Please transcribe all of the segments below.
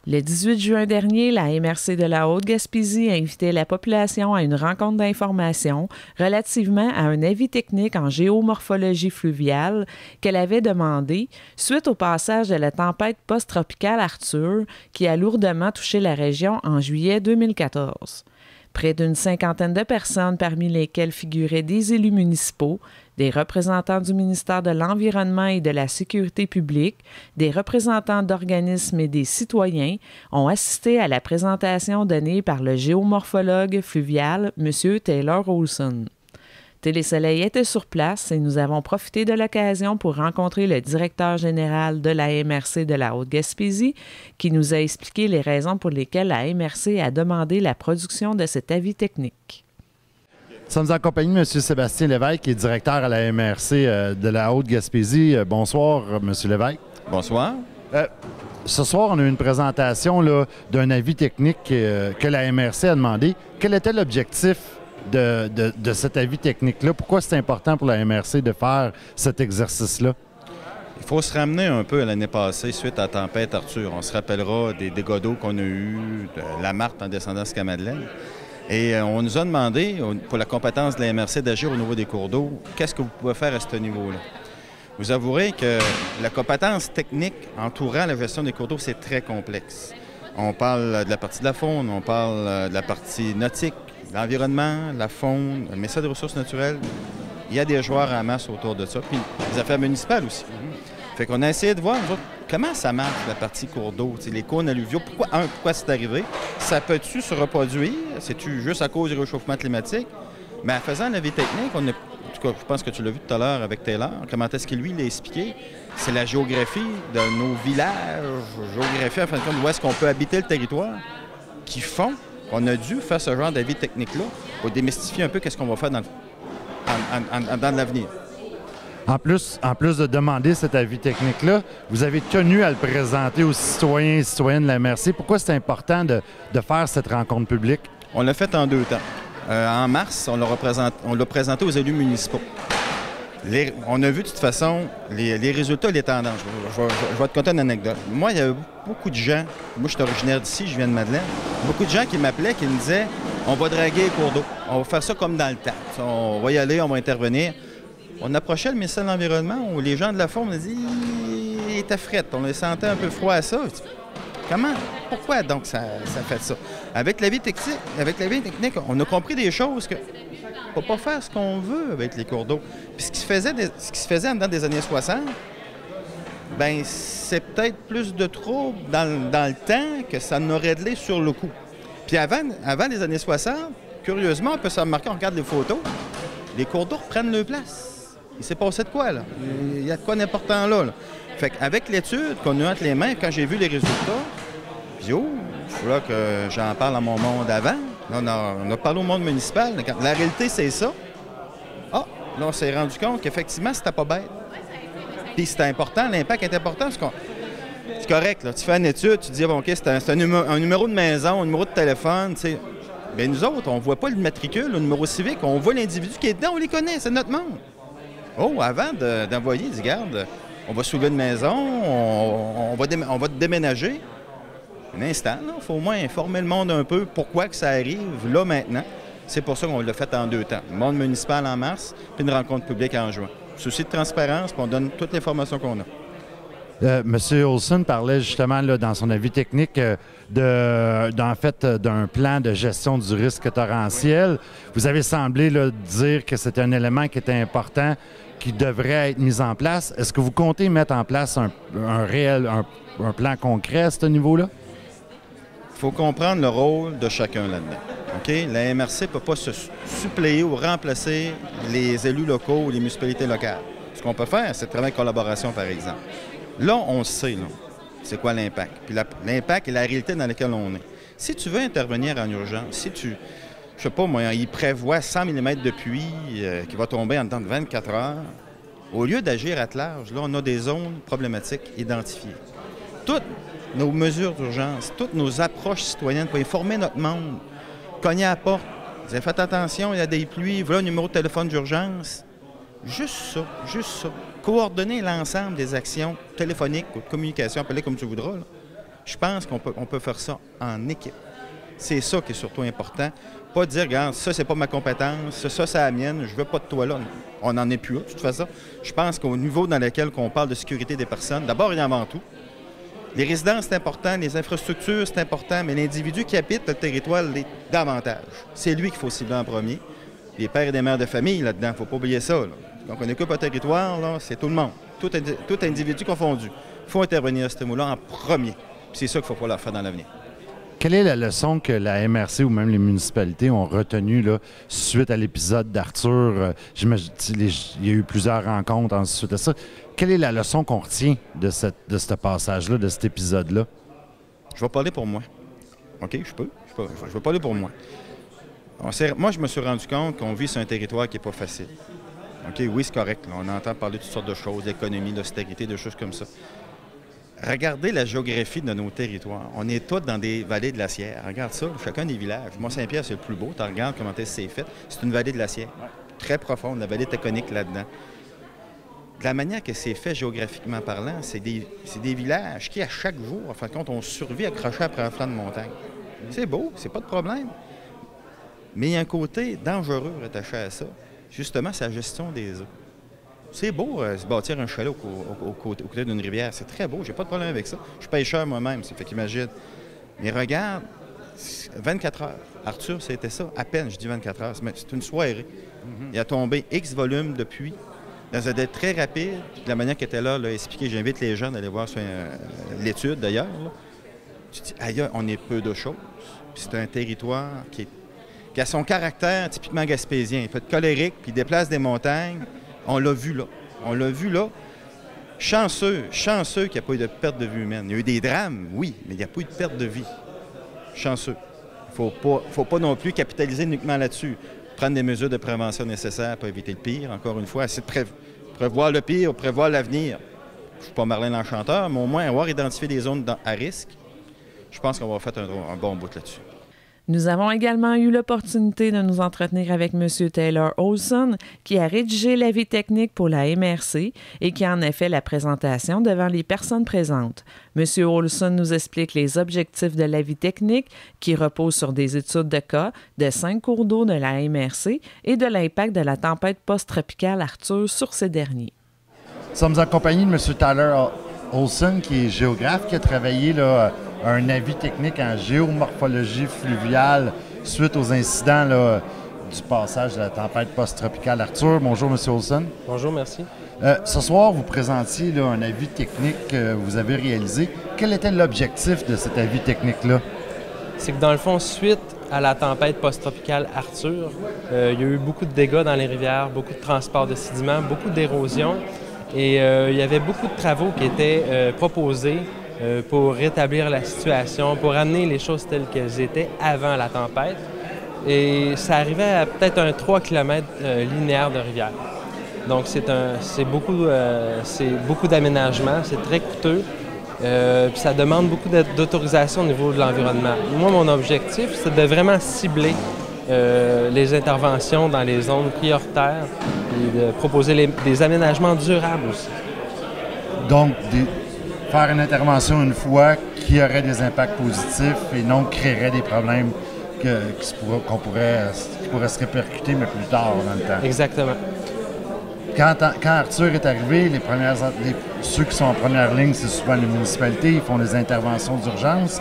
Le 18 juin dernier, la MRC de la Haute-Gaspésie a invité la population à une rencontre d'information relativement à un avis technique en géomorphologie fluviale qu'elle avait demandé suite au passage de la tempête post-tropicale Arthur qui a lourdement touché la région en juillet 2014. Près d'une cinquantaine de personnes, parmi lesquelles figuraient des élus municipaux, des représentants du ministère de l'Environnement et de la Sécurité publique, des représentants d'organismes et des citoyens, ont assisté à la présentation donnée par le géomorphologue fluvial, M. Taylor Olson. Télésoleil était sur place et nous avons profité de l'occasion pour rencontrer le directeur général de la MRC de la Haute-Gaspésie qui nous a expliqué les raisons pour lesquelles la MRC a demandé la production de cet avis technique. Nous sommes en compagnie de M. Sébastien Lévesque, qui est directeur à la MRC de la Haute-Gaspésie. Bonsoir, M. Lévesque. Bonsoir. Ce soir, on a eu une présentation d'un avis technique que la MRC a demandé. Quel était l'objectif de cet avis technique-là? Pourquoi c'est important pour la MRC de faire cet exercice-là? Il faut se ramener un peu à l'année passée suite à la tempête Arthur. On se rappellera des dégâts d'eau qu'on a eus, de la Marthe en descendant jusqu'à Madeleine. Et on nous a demandé, pour la compétence de la MRC, d'agir au niveau des cours d'eau. Qu'est-ce que vous pouvez faire à ce niveau-là? Vous avouerez que la compétence technique entourant la gestion des cours d'eau, c'est très complexe. On parle de la partie de la faune, on parle de la partie nautique, l'environnement, la faune, le ministère des Ressources naturelles. Il y a des joueurs en masse autour de ça, puis les affaires municipales aussi. Fait qu'on a essayé de voir, nous autres, comment ça marche, la partie cours d'eau, les cônes alluviaux. Pourquoi c'est arrivé? Ça peut-tu se reproduire? C'est-tu juste à cause du réchauffement climatique? Mais en faisant la vie technique, en tout cas, je pense que tu l'as vu tout à l'heure avec Taylor, comment est-ce qu'il, lui, l'a expliqué? C'est la géographie de nos villages, géographie, en fin de compte, où est-ce qu'on peut habiter le territoire, qui font qu'on a dû faire ce genre d'avis technique-là pour démystifier un peu qu'est-ce qu'on va faire dans l'avenir. En plus de demander cet avis technique-là, vous avez tenu à le présenter aux citoyens et citoyennes de la MRC. Pourquoi c'est important de faire cette rencontre publique? On l'a fait en 2 temps. En mars, on l'a présenté aux élus municipaux. On a vu de toute façon les résultats et les tendances. Je vais te conter une anecdote. Moi, il y a beaucoup de gens, moi je suis originaire d'ici, je viens de Madeleine, beaucoup de gens qui m'appelaient, qui me disaient « On va draguer les cours d'eau, on va faire ça comme dans le temps. On va y aller, on va intervenir. » On approchait le ministère de l'Environnement où les gens de la faune me disaient « Il était fret, on les sentait un peu froid à ça. » Comment? Pourquoi donc ça fait ça? Avec la vie technique, on a compris des choses que on ne peut pas faire ce qu'on veut avec les cours d'eau. Puis ce qui se faisait en dedans des années 60, bien, c'est peut-être plus de troubles dans le temps que ça n'aurait de l'être sur le coup. Puis avant les années 60, curieusement, on peut se remarquer, on regarde les photos, les cours d'eau reprennent leur place. Il s'est passé de quoi, là? Il y a de quoi d'important là. Fait qu'avec l'étude qu'on a entre les mains, quand j'ai vu les résultats, puis oh, il faut que j'en parle à mon monde avant. On a parlé au monde municipal. La réalité, c'est ça. Ah, là, on s'est rendu compte qu'effectivement, c'était pas bête. Puis c'était important, l'impact est important. C'est correct, là. Tu fais une étude, tu dis, bon, OK, c'est un numéro de maison, un numéro de téléphone, tu sais. Bien, nous autres, on ne voit pas le matricule, le numéro civique, on voit l'individu qui est dedans, on les connaît, c'est notre monde. Oh, avant d'envoyer, dis, garde, on va soulever une maison, on va déménager. Un instant, il faut au moins informer le monde un peu pourquoi que ça arrive là maintenant. C'est pour ça qu'on l'a fait en 2 temps. Le monde municipal en mars, puis une rencontre publique en juin. Souci de transparence, puis on donne toute l'information qu'on a. M. Olson parlait justement là, dans son avis technique d'un plan de gestion du risque torrentiel. Vous avez semblé là, dire que c'était un élément qui était important, qui devrait être mis en place. Est-ce que vous comptez mettre en place un plan concret à ce niveau-là? Il faut comprendre le rôle de chacun là-dedans. Okay? La MRC ne peut pas se suppléer ou remplacer les élus locaux ou les municipalités locales. Ce qu'on peut faire, c'est travailler en collaboration, par exemple. Là, on sait, c'est quoi l'impact. Puis l'impact et la réalité dans laquelle on est. Si tu veux intervenir en urgence, si tu, je sais pas moi, il prévoit 100 mm de pluie qui va tomber en dedans de 24 heures, au lieu d'agir à large, là, on a des zones problématiques identifiées. Toutes nos mesures d'urgence, toutes nos approches citoyennes pour informer notre monde, cogner à la porte, dire faites attention, il y a des pluies, voilà un numéro de téléphone d'urgence. Juste ça. Coordonner l'ensemble des actions téléphoniques ou de communication, appelez comme tu voudras, là, Je pense qu'on peut faire ça en équipe. C'est ça qui est surtout important. Pas dire, regarde, ça, c'est pas ma compétence, ça, c'est la mienne, je veux pas de toi là. On n'en est plus là, de toute façon. Je pense qu'au niveau dans lequel on parle de sécurité des personnes, d'abord et avant tout, les résidences, c'est important, les infrastructures, c'est important, mais l'individu qui habite le territoire l'est davantage. C'est lui qu'il faut cibler en premier. Les pères et les mères de famille là-dedans, il ne faut pas oublier ça. Là. Donc, on occupe un territoire, là, c'est tout le monde, tout individu confondu. Il faut intervenir à ce niveau-là en premier. Puis c'est ça qu'il faut pas leur faire dans l'avenir. Quelle est la leçon que la MRC ou même les municipalités ont retenue là, suite à l'épisode d'Arthur? J'imagine il y a eu plusieurs rencontres ensuite de ça. Quelle est la leçon qu'on retient de ce passage-là, de cet épisode-là? Je vais parler pour moi. OK, je vais parler pour moi. Moi, je me suis rendu compte qu'on vit sur un territoire qui n'est pas facile. OK, oui, c'est correct. Là, on entend parler de toutes sortes de choses, d'économie, d'austérité, de choses comme ça. Regardez la géographie de nos territoires. On est tous dans des vallées de la Sierre. Regarde ça, chacun des villages. Mont-Saint-Pierre, c'est le plus beau. Tu regardes comment c'est fait. C'est une vallée de la Sierre. Très profonde, la vallée tectonique là-dedans. De la manière que c'est fait géographiquement parlant, c'est des villages qui, à chaque jour, en fin de compte, on survit accrochés après un flanc de montagne. C'est beau, c'est pas de problème. Mais il y a un côté dangereux attaché à ça. Justement, c'est la gestion des eaux. C'est beau se bâtir un chalet au côté d'une rivière. C'est très beau, j'ai pas de problème avec ça. Je suis pêcheur moi-même, c'est fait qu'imagine. Mais regarde, 24 heures. Arthur, c'était ça. À peine, je dis 24 heures. C'est une soirée. Il a tombé X volumes de pluie dans un délai très rapide. De la manière qu'il était là, expliqué, j'invite les jeunes à aller voir l'étude d'ailleurs. Tu te dis, aïe, on est peu de choses. C'est un territoire qui a son caractère typiquement gaspésien. Il peut être colérique, puis il déplace des montagnes. On l'a vu là. On l'a vu là. Chanceux qu'il n'y a pas eu de perte de vie humaine. Il y a eu des drames, oui, mais il n'y a pas eu de perte de vie. Chanceux. Il ne faut pas non plus capitaliser uniquement là-dessus. Prendre des mesures de prévention nécessaires pour éviter le pire. Encore une fois, essayer de prévoir le pire, prévoir l'avenir. Je ne suis pas Marlin l'Enchanteur, mais au moins avoir identifié des zones à risque, je pense qu'on va faire un bon bout là-dessus. Nous avons également eu l'opportunité de nous entretenir avec M. Taylor Olson, qui a rédigé l'avis technique pour la MRC et qui en a fait la présentation devant les personnes présentes. M. Olson nous explique les objectifs de l'avis technique qui repose sur des études de cas de 5 cours d'eau de la MRC et de l'impact de la tempête post-tropicale Arthur sur ces derniers. Nous sommes en compagnie de M. Tyler Olson, qui est géographe, qui a travaillé là, un avis technique en géomorphologie fluviale suite aux incidents là, du passage de la tempête post-tropicale Arthur. Bonjour, M. Olson. Bonjour, merci. Ce soir, vous présentiez là, un avis technique que vous avez réalisé. Quel était l'objectif de cet avis technique-là? C'est que dans le fond, suite à la tempête post-tropicale Arthur, il y a eu beaucoup de dégâts dans les rivières, beaucoup de transport de sédiments, beaucoup d'érosion. Et il y avait beaucoup de travaux qui étaient proposés pour rétablir la situation, pour amener les choses telles qu'elles étaient avant la tempête. Et ça arrivait à peut-être un 3 km linéaire de rivière. Donc c'est beaucoup d'aménagement, c'est très coûteux. Puis ça demande beaucoup d'autorisation au niveau de l'environnement. Moi, mon objectif, c'est de vraiment cibler les interventions dans les zones prioritaires et de proposer des aménagements durables aussi. Donc, faire une intervention une fois qui aurait des impacts positifs et non créerait des problèmes qui pourraient se répercuter, mais plus tard dans le temps. Exactement. Quand Arthur est arrivé, ceux qui sont en première ligne, c'est souvent les municipalités, ils font des interventions d'urgence.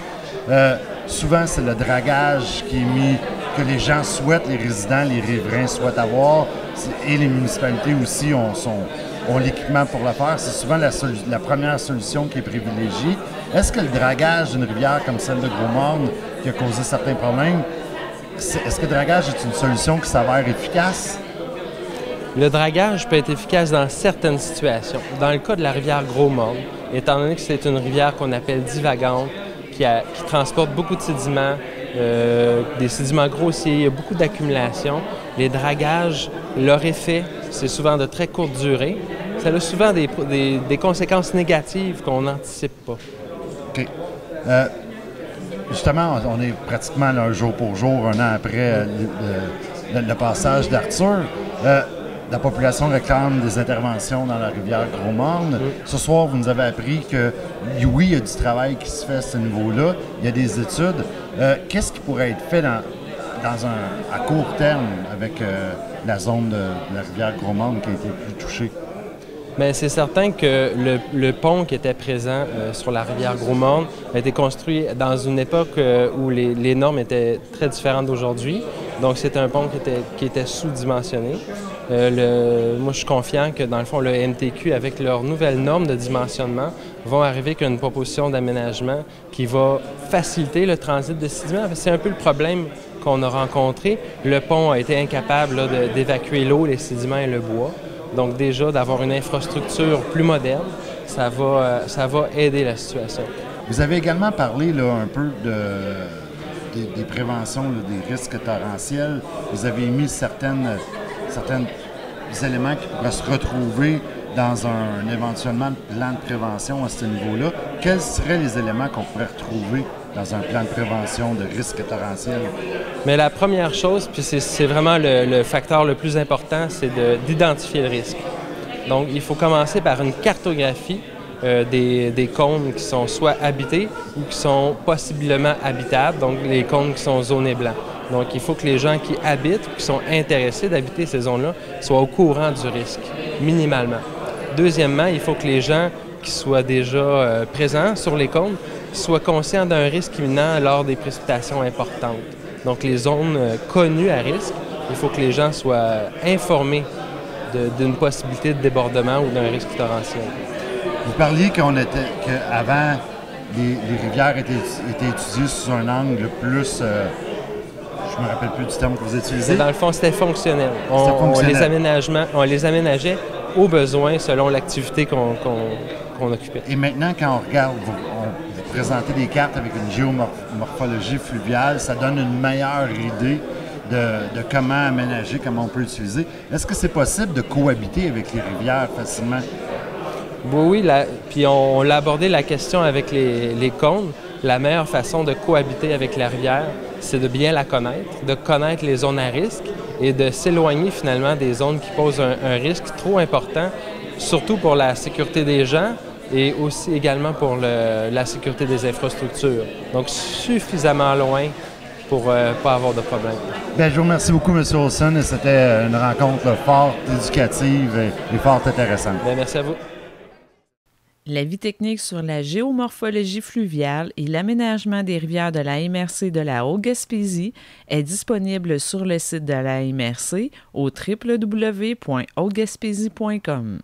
Souvent, c'est le dragage qui est mis, que les gens souhaitent, les résidents, les riverains souhaitent avoir, et les municipalités aussi ont l'équipement pour le faire. C'est souvent la première solution qui est privilégiée. Est-ce que le dragage d'une rivière comme celle de Gros-Morne, qui a causé certains problèmes, est-ce que le dragage est une solution qui s'avère efficace? Le dragage peut être efficace dans certaines situations. Dans le cas de la rivière Gros-Morne, étant donné que c'est une rivière qu'on appelle divagante, qui transporte beaucoup de sédiments, des sédiments grossiers, il y a beaucoup d'accumulation. Les dragages, leur effet, c'est souvent de très courte durée. Ça a souvent des conséquences négatives qu'on n'anticipe pas. OK. Justement, on est pratiquement là, jour pour jour, un an après le passage d'Arthur. la population réclame des interventions dans la rivière Gros-Morne. Oui. Ce soir, vous nous avez appris que, oui, il y a du travail qui se fait à ce niveau-là. Il y a des études. Qu'est-ce qui pourrait être fait à court terme avec la zone de la rivière Gros-Morne qui a été plus touchée? Bien, c'est certain que le pont qui était présent sur la rivière Gros-Morne a été construit dans une époque où les normes étaient très différentes d'aujourd'hui. Donc, c'est un pont qui était sous-dimensionné. Moi, je suis confiant que, dans le fond, le MTQ, avec leurs nouvelles normes de dimensionnement, vont arriver avec une proposition d'aménagement qui va faciliter le transit de sédiments. C'est un peu le problème qu'on a rencontré. Le pont a été incapable d'évacuer l'eau, les sédiments et le bois. Donc déjà, d'avoir une infrastructure plus moderne, ça va aider la situation. Vous avez également parlé là, un peu des préventions, là, des risques torrentiels. Vous avez mis certains éléments qui pourraient se retrouver dans un éventuellement plan de prévention à ce niveau-là. Quels seraient les éléments qu'on pourrait retrouver dans un plan de prévention de risques torrentiels? Mais la première chose, puis c'est vraiment le facteur le plus important, c'est d'identifier le risque. Donc, il faut commencer par une cartographie des cônes qui sont soit habités ou qui sont possiblement habitables, donc les cônes qui sont zonés blancs. Donc, il faut que les gens qui habitent, qui sont intéressés d'habiter ces zones-là, soient au courant du risque, minimalement. Deuxièmement, il faut que les gens qui soient déjà présents sur les cônes soient conscients d'un risque imminent lors des précipitations importantes. Donc, les zones connues à risque, il faut que les gens soient informés d'une possibilité de débordement ou d'un risque torrentiel. Vous parliez qu'avant, les rivières étaient étudiées sous un angle plus... je me rappelle plus du terme que vous utilisez. Dans le fond, c'était fonctionnel. On les aménageait aux besoins selon l'activité qu'on occupait. Et maintenant, quand on regarde, vous présentez des cartes avec une géomorphologie fluviale, ça donne une meilleure idée de comment aménager, comment on peut utiliser. Est-ce que c'est possible de cohabiter avec les rivières facilement? Oui, puis on l'a abordé la question avec les cônes. La meilleure façon de cohabiter avec la rivière, c'est de bien la connaître, de connaître les zones à risque et de s'éloigner finalement des zones qui posent un risque trop important, surtout pour la sécurité des gens et aussi également pour la sécurité des infrastructures. Donc suffisamment loin pour pas avoir de problème. Bien, je vous remercie beaucoup, M. Olson, et c'était une rencontre fort éducative et fort intéressante. Bien, merci à vous. L'avis technique sur la géomorphologie fluviale et l'aménagement des rivières de la MRC de la Haute-Gaspésie est disponible sur le site de la MRC au www.hautgaspésie.com.